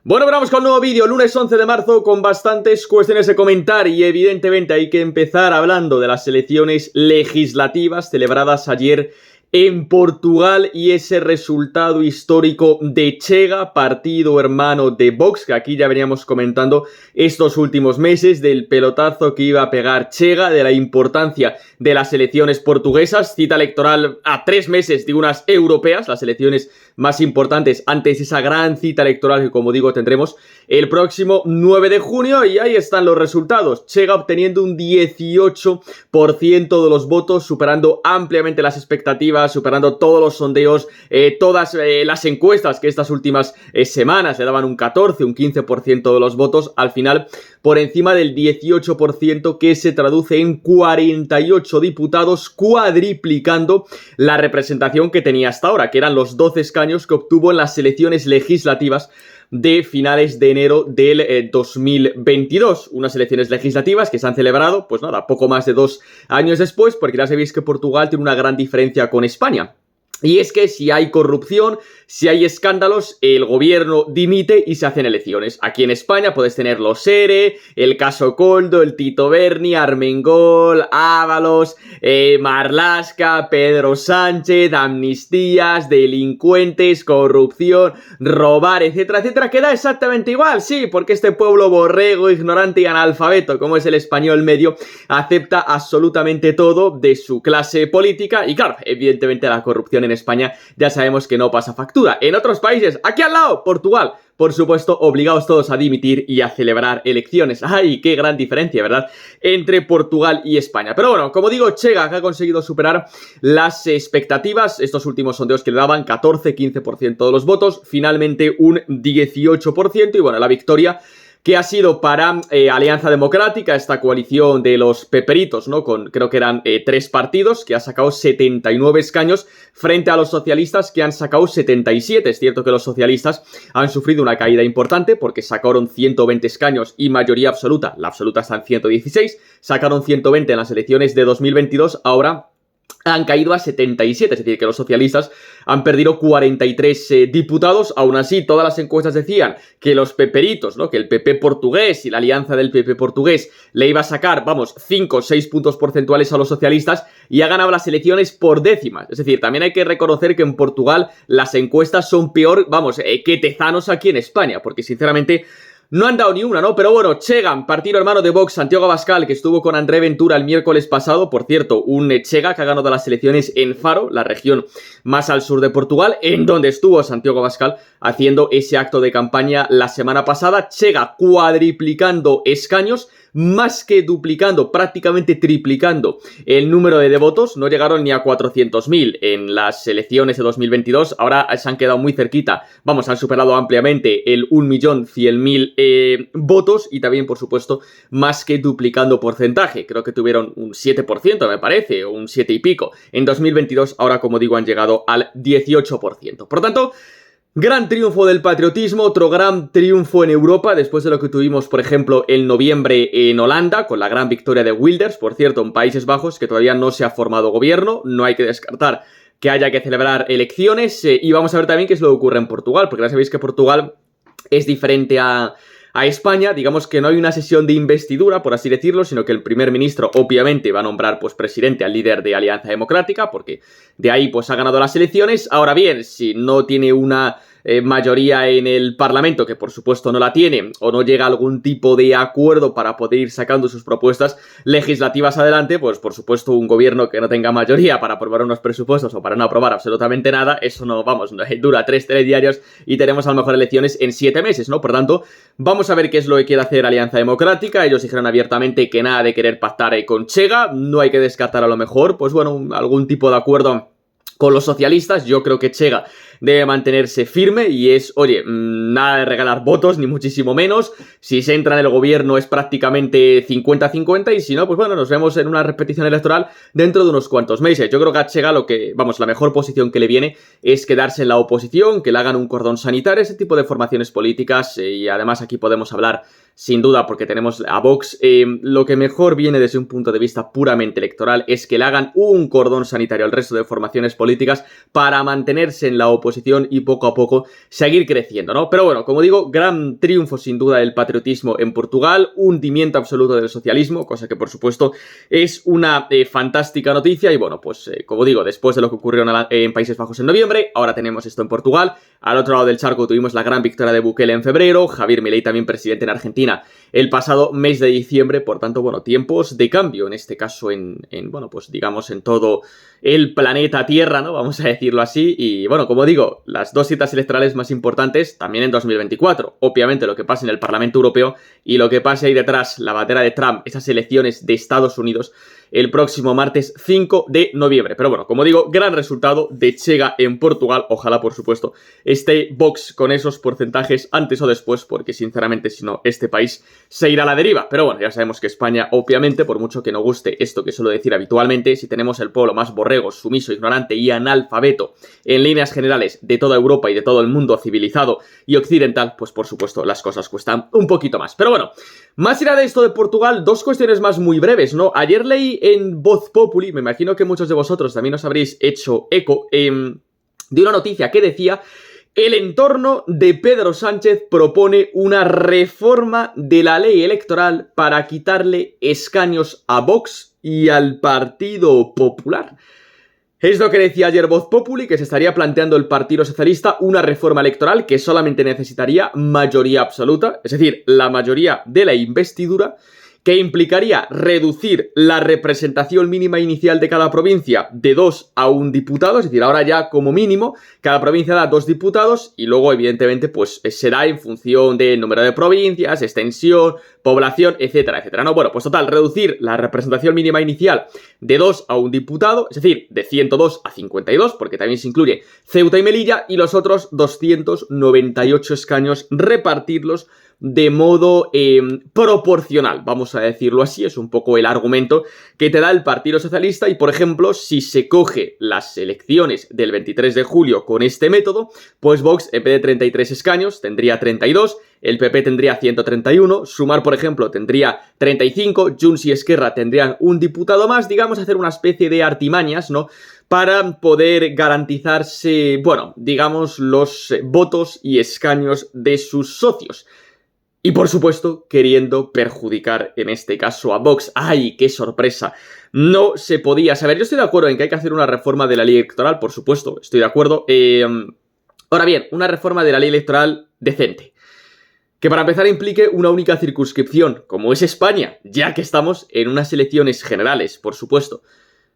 Bueno, vamos con un nuevo vídeo, lunes 11 de marzo, con bastantes cuestiones de comentar y evidentemente hay que empezar hablando de las elecciones legislativas celebradas ayer en Portugal y ese resultado histórico de Chega, partido hermano de Vox, que aquí ya veníamos comentando estos últimos meses, del pelotazo que iba a pegar Chega, de la importancia de las elecciones portuguesas, cita electoral a 3 meses de unas europeas, las elecciones más importantes antes de esa gran cita electoral que, como digo, tendremos el próximo 9 de junio, y ahí están los resultados. Chega obteniendo un 18% de los votos, superando ampliamente las expectativas, superando todos los sondeos, todas las encuestas que estas últimas semanas le daban un 14, un 15% de los votos, al final por encima del 18%, que se traduce en 48 diputados, cuadriplicando la representación que tenía hasta ahora, que eran los 12 escaños que obtuvo en las elecciones legislativas de finales de enero del 2022. Unas elecciones legislativas que se han celebrado, pues nada, poco más de 2 años después, porque ya sabéis que Portugal tiene una gran diferencia con España. Y es que si hay corrupción, si hay escándalos, el gobierno dimite y se hacen elecciones. Aquí en España puedes tener los ERE, el caso Koldo, el Tito Berni, Armengol, Ábalos, Marlaska, Pedro Sánchez, amnistías, delincuentes, corrupción, robar, etcétera, etcétera. Queda exactamente igual, sí, porque este pueblo borrego, ignorante y analfabeto, como es el español medio, acepta absolutamente todo de su clase política. Y claro, evidentemente la corrupción en España ya sabemos que no pasa factura. En otros países, aquí al lado, Portugal, por supuesto, obligados todos a dimitir y a celebrar elecciones. ¡Ay, qué gran diferencia!, ¿verdad?, entre Portugal y España. Pero bueno, como digo, Chega, que ha conseguido superar las expectativas, estos últimos sondeos que le daban 14-15% de los votos, finalmente un 18%, y bueno, la victoria que ha sido para Alianza Democrática, esta coalición de los peperitos, ¿no? Con, creo que eran 3 partidos, que ha sacado 79 escaños frente a los socialistas, que han sacado 77. Es cierto que los socialistas han sufrido una caída importante porque sacaron 120 escaños y mayoría absoluta, la absoluta está en 116, sacaron 120 en las elecciones de 2022, ahora han caído a 77, es decir, que los socialistas han perdido 43 diputados. Aún así, todas las encuestas decían que los peperitos, ¿no?, que el PP portugués y la alianza del PP portugués le iba a sacar, vamos, 5 o 6 puntos porcentuales a los socialistas, y ha ganado las elecciones por décimas. Es decir, también hay que reconocer que en Portugal las encuestas son peor, vamos, que Tezanos aquí en España, porque sinceramente no han dado ni una, ¿no? Pero bueno, Chega, partido hermano de Vox, Santiago Abascal, que estuvo con André Ventura el miércoles pasado, por cierto, un Chega que ha ganado las elecciones en Faro, la región más al sur de Portugal, en donde estuvo Santiago Abascal haciendo ese acto de campaña la semana pasada. Chega cuadriplicando escaños, más que duplicando, prácticamente triplicando el número de votos. No llegaron ni a 400.000 en las elecciones de 2022, ahora se han quedado muy cerquita, vamos, han superado ampliamente el 1.100.000 votos, y también, por supuesto, más que duplicando porcentaje. Creo que tuvieron un 7%, me parece, o un 7 y pico en 2022, ahora, como digo, han llegado al 18%. Por tanto, gran triunfo del patriotismo, otro gran triunfo en Europa, después de lo que tuvimos, por ejemplo, en noviembre en Holanda, con la gran victoria de Wilders, por cierto, en Países Bajos, que todavía no se ha formado gobierno, no hay que descartar que haya que celebrar elecciones, y vamos a ver también qué es lo que ocurre en Portugal, porque ya sabéis que Portugal es diferente a España. Digamos que no hay una sesión de investidura, por así decirlo, sino que el primer ministro obviamente va a nombrar pues presidente al líder de Alianza Democrática, porque de ahí pues ha ganado las elecciones. Ahora bien, si no tiene una mayoría en el Parlamento, que por supuesto no la tiene, o no llega a algún tipo de acuerdo para poder ir sacando sus propuestas legislativas adelante, pues por supuesto un gobierno que no tenga mayoría para aprobar unos presupuestos o para no aprobar absolutamente nada, eso no, vamos, dura 3 telediarios y tenemos a lo mejor elecciones en 7 meses, ¿no? Por tanto, vamos a ver qué es lo que quiere hacer Alianza Democrática. Ellos dijeron abiertamente que nada de querer pactar con Chega, no hay que descartar a lo mejor, pues bueno, algún tipo de acuerdo con los socialistas. Yo creo que Chega debe mantenerse firme y es, oye, nada de regalar votos, ni muchísimo menos. Si se entra en el gobierno es prácticamente 50-50 y si no, pues bueno, nos vemos en una repetición electoral dentro de unos cuantos meses. Yo creo que a Chega lo que, vamos, la mejor posición que le viene es quedarse en la oposición, que le hagan un cordón sanitario, ese tipo de formaciones políticas, y además aquí podemos hablar sin duda, porque tenemos a Vox, lo que mejor viene desde un punto de vista puramente electoral es que le hagan un cordón sanitario al resto de formaciones políticas para mantenerse en la oposición oposición y poco a poco seguir creciendo, ¿no? Pero bueno, como digo, gran triunfo sin duda del patriotismo en Portugal, hundimiento absoluto del socialismo, cosa que por supuesto es una fantástica noticia y bueno, pues como digo, después de lo que ocurrió en Países Bajos en noviembre, ahora tenemos esto en Portugal. Al otro lado del charco tuvimos la gran victoria de Bukele en febrero, Javier Milei también presidente en Argentina el pasado mes de diciembre, por tanto, bueno, tiempos de cambio, en este caso bueno, pues digamos en todo el planeta Tierra, ¿no? Vamos a decirlo así, y bueno, como digo, las dos citas electorales más importantes también en 2024, obviamente lo que pasa en el Parlamento Europeo y lo que pasa ahí detrás, la bandera de Trump, esas elecciones de Estados Unidos, el próximo martes 5 de noviembre. Pero bueno, como digo, gran resultado de Chega en Portugal. Ojalá, por supuesto, esté Vox con esos porcentajes antes o después, porque sinceramente, si no, este país se irá a la deriva. Pero bueno, ya sabemos que España, obviamente, por mucho que no guste esto que suelo decir habitualmente, si tenemos el pueblo más borrego, sumiso, ignorante y analfabeto en líneas generales de toda Europa y de todo el mundo civilizado y occidental, pues por supuesto las cosas cuestan un poquito más. Pero bueno, más allá de esto de Portugal, dos cuestiones más muy breves, ¿no? Ayer leí en Voz Populi, me imagino que muchos de vosotros también os habréis hecho eco, de una noticia que decía: el entorno de Pedro Sánchez propone una reforma de la ley electoral para quitarle escaños a Vox y al Partido Popular. Es lo que decía ayer Voz Populi, que se estaría planteando el Partido Socialista una reforma electoral que solamente necesitaría mayoría absoluta, es decir, la mayoría de la investidura, que implicaría reducir la representación mínima inicial de cada provincia de 2 a 1 diputado, es decir, ahora ya como mínimo cada provincia da 2 diputados y luego evidentemente pues será en función del número de provincias, extensión, población, etcétera, etcétera, ¿no? Bueno, pues total, reducir la representación mínima inicial de 2 a 1 diputado, es decir, de 102 a 52, porque también se incluye Ceuta y Melilla, y los otros 298 escaños repartirlos de modo proporcional, vamos a decirlo así. Es un poco el argumento que te da el Partido Socialista y, por ejemplo, si se coge las elecciones del 23 de julio con este método, pues Vox en vez de 33 escaños tendría 32, el PP tendría 131, Sumar, por ejemplo, tendría 35, Junts y Esquerra tendrían un diputado más, digamos, hacer una especie de artimañas, ¿no?, para poder garantizarse, bueno, digamos, los votos y escaños de sus socios. Y por supuesto, queriendo perjudicar en este caso a Vox. ¡Ay, qué sorpresa! No se podía saber. Yo estoy de acuerdo en que hay que hacer una reforma de la ley electoral, por supuesto, estoy de acuerdo. Ahora bien, una reforma de la ley electoral decente, que para empezar implique una única circunscripción, como es España, ya que estamos en unas elecciones generales, por supuesto.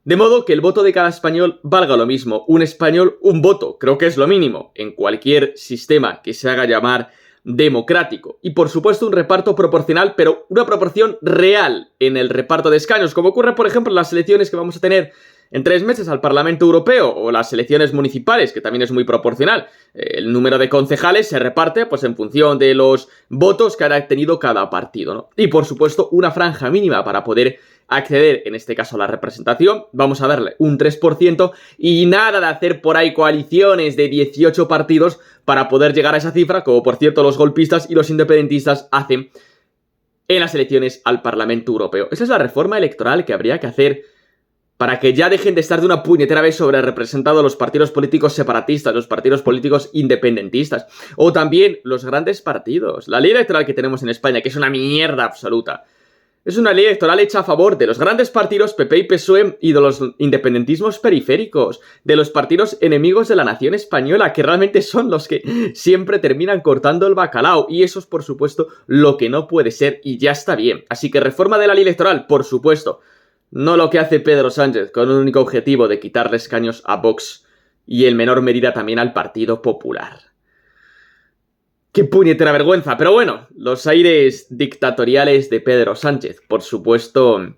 De modo que el voto de cada español valga lo mismo. Un español, un voto. Creo que es lo mínimo en cualquier sistema que se haga llamar democrático. Y por supuesto un reparto proporcional, pero una proporción real en el reparto de escaños, como ocurre por ejemplo en las elecciones que vamos a tener en 3 meses al Parlamento Europeo o las elecciones municipales, que también es muy proporcional. El número de concejales se reparte pues en función de los votos que haya tenido cada partido, ¿no? Y por supuesto una franja mínima para poder acceder, en este caso, a la representación. Vamos a darle un 3% y nada de hacer por ahí coaliciones de 18 partidos para poder llegar a esa cifra, como por cierto los golpistas y los independentistas hacen en las elecciones al Parlamento Europeo. Esa es la reforma electoral que habría que hacer para que ya dejen de estar de una puñetera vez sobre representados los partidos políticos separatistas, los partidos políticos independentistas, o también los grandes partidos. La ley electoral que tenemos en España, que es una mierda absoluta, es una ley electoral hecha a favor de los grandes partidos PP y PSOE y de los independentismos periféricos, de los partidos enemigos de la nación española, que realmente son los que siempre terminan cortando el bacalao. Y eso es, por supuesto, lo que no puede ser y ya está bien. Así que reforma de la ley electoral, por supuesto. No lo que hace Pedro Sánchez, con un único objetivo de quitarle escaños a Vox y en menor medida también al Partido Popular. ¡Qué puñetera vergüenza! Pero bueno, los aires dictatoriales de Pedro Sánchez, por supuesto,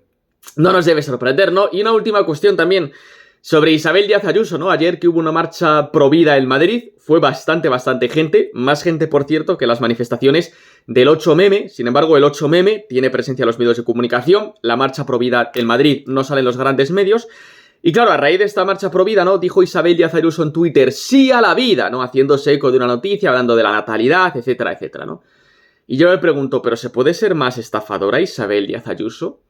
no nos debe sorprender, ¿no? Y una última cuestión también sobre Isabel Díaz Ayuso, ¿no? Ayer que hubo una marcha provida en Madrid, fue bastante gente, más gente, por cierto, que las manifestaciones del 8M. Sin embargo, el 8M tiene presencia en los medios de comunicación, la marcha provida en Madrid no sale en los grandes medios. Y claro, a raíz de esta marcha provida, ¿no?, dijo Isabel Díaz Ayuso en Twitter, ¡sí a la vida!, ¿no?, haciéndose eco de una noticia, hablando de la natalidad, etcétera, etcétera, ¿no? Y yo me pregunto, ¿pero se puede ser más estafadora Isabel Díaz Ayuso?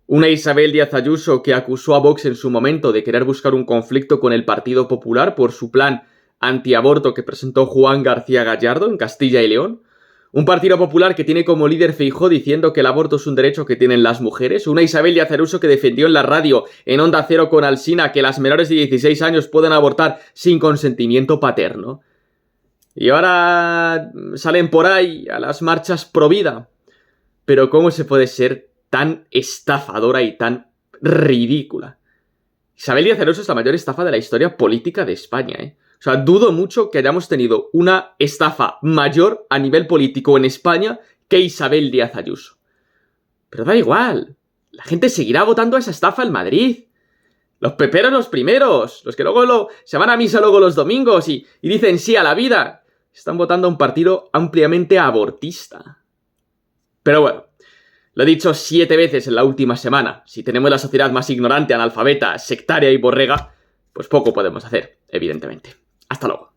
Una Isabel Díaz Ayuso que acusó a Vox en su momento de querer buscar un conflicto con el Partido Popular por su plan antiaborto que presentó Juan García Gallardo en Castilla y León. Un Partido Popular que tiene como líder Feijóo diciendo que el aborto es un derecho que tienen las mujeres. Una Isabel Díaz Ayuso que defendió en la radio, en Onda Cero con Alsina, que las menores de 16 años pueden abortar sin consentimiento paterno. Y ahora salen por ahí a las marchas pro vida. Pero ¿cómo se puede ser tan estafadora y tan ridícula? Isabel Díaz Ayuso es la mayor estafa de la historia política de España, ¿eh? O sea, dudo mucho que hayamos tenido una estafa mayor a nivel político en España que Isabel Díaz Ayuso. Pero da igual. La gente seguirá votando a esa estafa en Madrid. Los peperos los primeros. Los que luego se van a misa luego los domingos y dicen sí a la vida. Están votando a un partido ampliamente abortista. Pero bueno, lo he dicho 7 veces en la última semana. Si tenemos la sociedad más ignorante, analfabeta, sectaria y borrega, pues poco podemos hacer, evidentemente. Hasta luego.